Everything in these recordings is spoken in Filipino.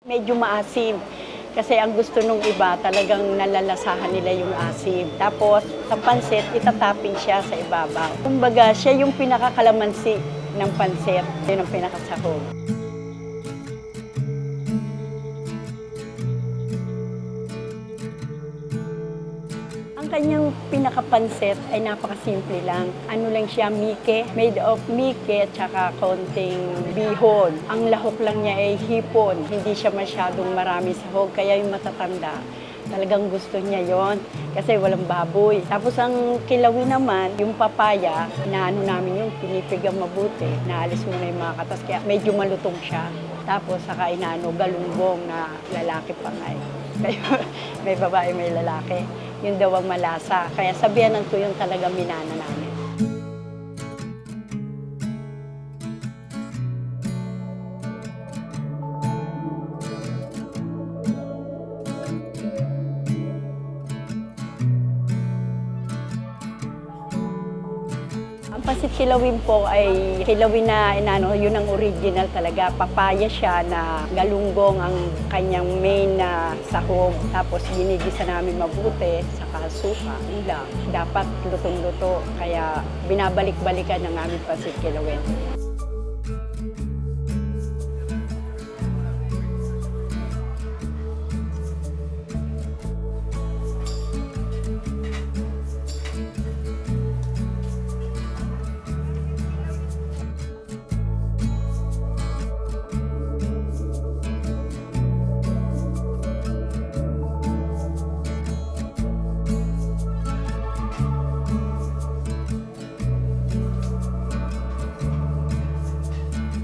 Medyo maasim. Kasi ang gusto nung iba, talagang nalalasahan nila yung asim. Tapos, sa pansit, itatapping siya sa ibabaw. Kumbaga, siya yung pinakakalamansi ng pansit. Yun ang pinakasahog. Ang kanyang pinakapansit ay napakasimple lang. Ano lang siya, mike. Made of mike at saka konting bihon. Ang lahok lang niya ay hipon. Hindi siya masyadong marami sahog, kaya yung matatanda, talagang gusto niya yon kasi walang baboy. Tapos ang kilawi naman, yung papaya, inaano namin yung pinipigang mabuti. Naalis mo na yung mga katas, kaya medyo malutong siya. Tapos saka inaano, galunggong na lalaki pa nga eh. Kaya may babae, may lalaki. Yun daw ang malasa. Kaya sabihanan ko yung talagang minana namin. Ang pasit kilawin po ay kilawin na inano, yun ang original talaga. Papaya siya na galunggong ang kanyang main na sahog. Tapos ginigisa namin mabuti, saka suka. Yun lang. Dapat lutong-luto. Kaya binabalik-balikan ng aming pasit kilawin.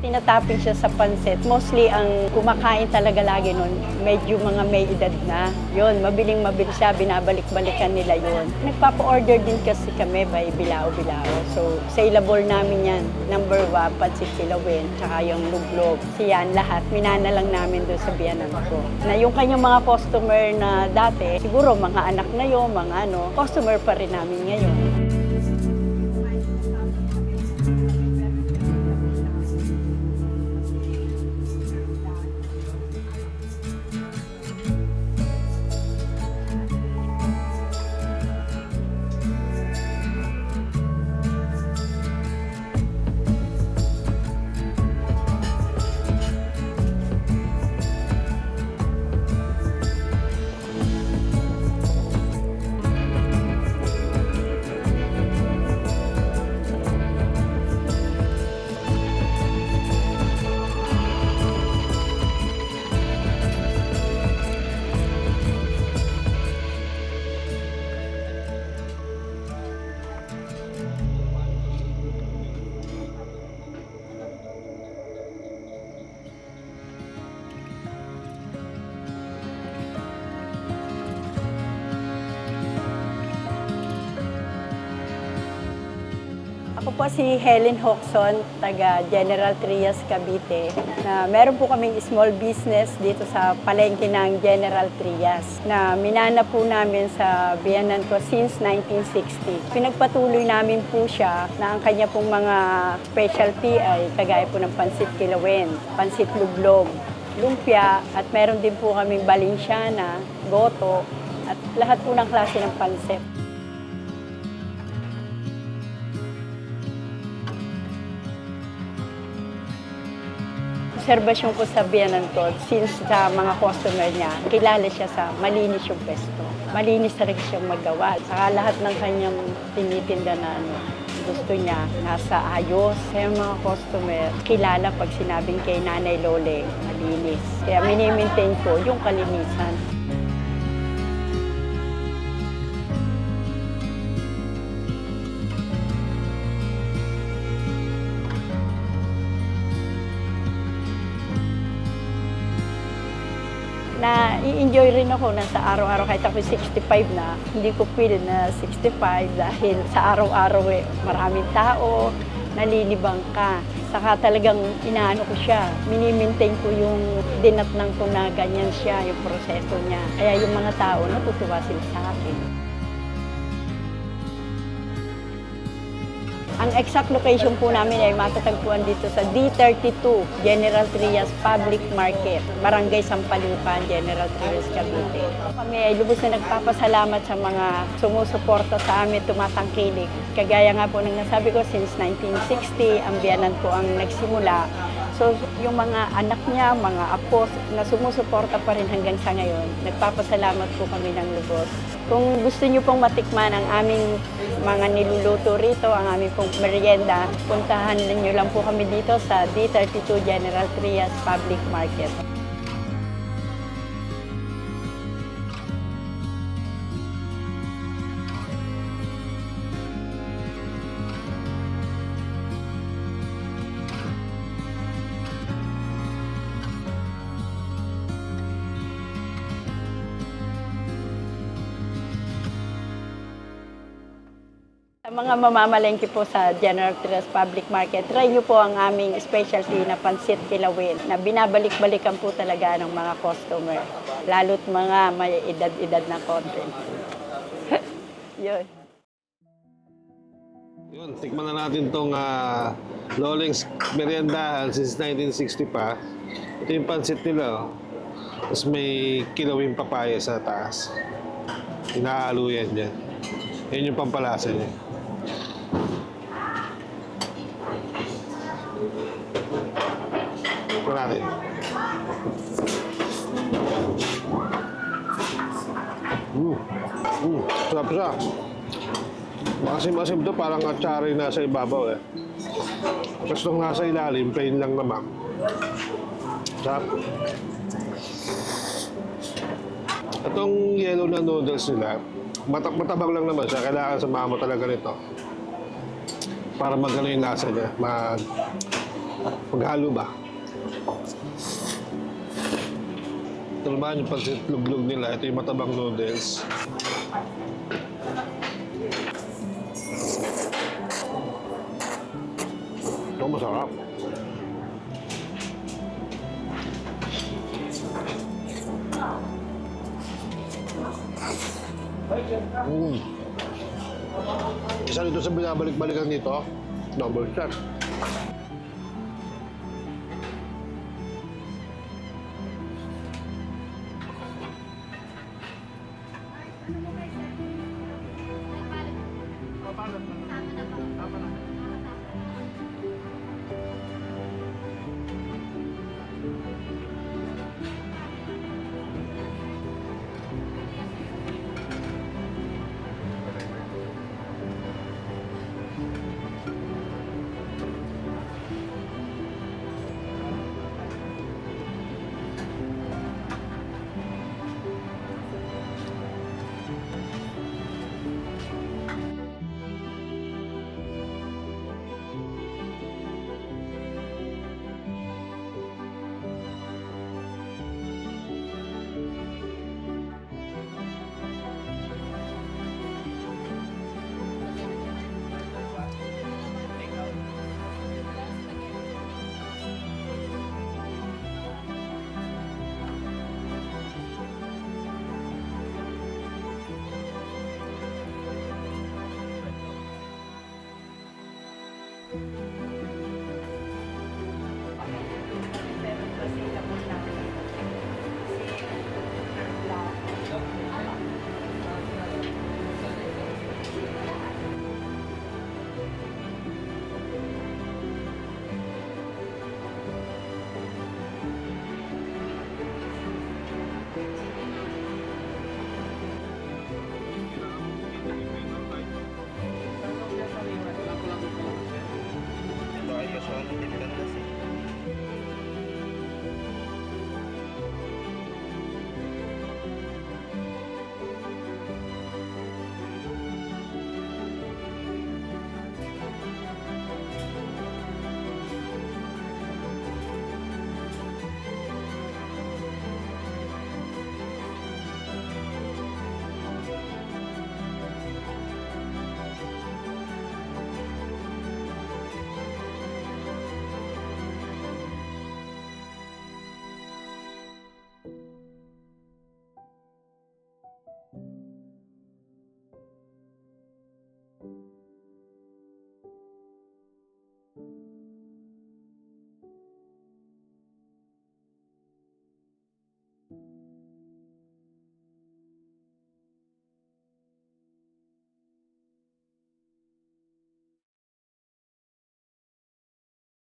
Tinatapping siya sa pansit. Mostly ang kumakain talaga lagi nun, medyo mga may edad na. Yun, mabiling-mabili siya, binabalik-balikan nila yun. Nagpapa-order din kasi kami by bilao-bilao. So, saleable namin yan. Number 1, pansit kilawin, tsaka yung luglog. Siyan, lahat. Minana lang namin doon sa biyanan ko. Na yung kanyang mga customer na dati, siguro mga anak na yun, mga customer pa rin namin ngayon. Ako po si Helen Hoxon, taga General Trias, Cavite. Na meron po kaming small business dito sa palengke ng General Trias na minana po namin sa biyanan ko since 1960. Pinagpatuloy namin po siya na ang kanya pong mga specialty ay kagaya po ng pansit kilawin, pansit luglog, lumpia, at meron din po kaming balinsyana, goto, at lahat po ng klase ng pansit. Obserbasyon ko sa biyanan ko, since sa mga customer niya, kilala siya sa malinis yung pesto. Malinis talaga siyang magawa. Saka lahat ng kanyang tinitinda na gusto niya, nasa ayos. Kaya mga customer, kilala pag sinabing kay Nanay Lole, malinis. Kaya mini-maintain ko yung kalinisan. Na i-enjoy rin ako na sa araw-araw, kahit ako 65 na, hindi ko feel na 65 dahil sa araw-araw maraming tao, nalilibang ka. Saka talagang inaano ko siya, mini-maintain ko yung dinatnang ko na ganyan siya, yung proseso niya. Kaya yung mga tao, natutuwa sila sa akin. Ang exact location po namin ay matatagpuan dito sa D32, General Trias Public Market, Barangay Sampalucan, General Trias, Cavite. Kami ay lubos na nagpapasalamat sa mga sumusuporta sa amin, tumatangkilik. Kagaya nga po ng nasabi ko, since 1960, ang biyanan po ang nagsimula. So, yung mga anak niya, mga apo na sumusuporta pa rin hanggang sa ngayon, nagpapasalamat po kami ng lubos. Kung gusto niyo pong matikman ang aming mga niluluto rito, ang aming pong merienda, puntahan niyo lang po kami dito sa D32 General Trias Public Market. Sa mga mamamalengke po sa General Trias Public Market, try nyo po ang aming specialty na pansit kilawin na binabalik-balikan po talaga ng mga customer, lalo't mga may edad-edad na konti. Yun. Yun, tikman na natin tong Loleng's Meriendahan since 1960 pa. Ito yung pansit nila. Oh. Tapos may kilawing papaya sa taas. Inahalo yan dyan. Yan yung pampalasa niya. Ito natin. Sarap siya. Masim-masim to, parang atsari nasa ibabaw eh. Tapos nung nasa ilalim, plain lang naman. Sarap. Itong yellow na noodles nila, matabang lang naman siya. Kailangan samahan mo talaga nito. Para magano yung lasa niya. Maghalo ba? Ito naman yung pagsitlug-lug nila. Ito yung matabang noodles. Ito masarap. Isa dito sa binabalik-balikan dito, double shot.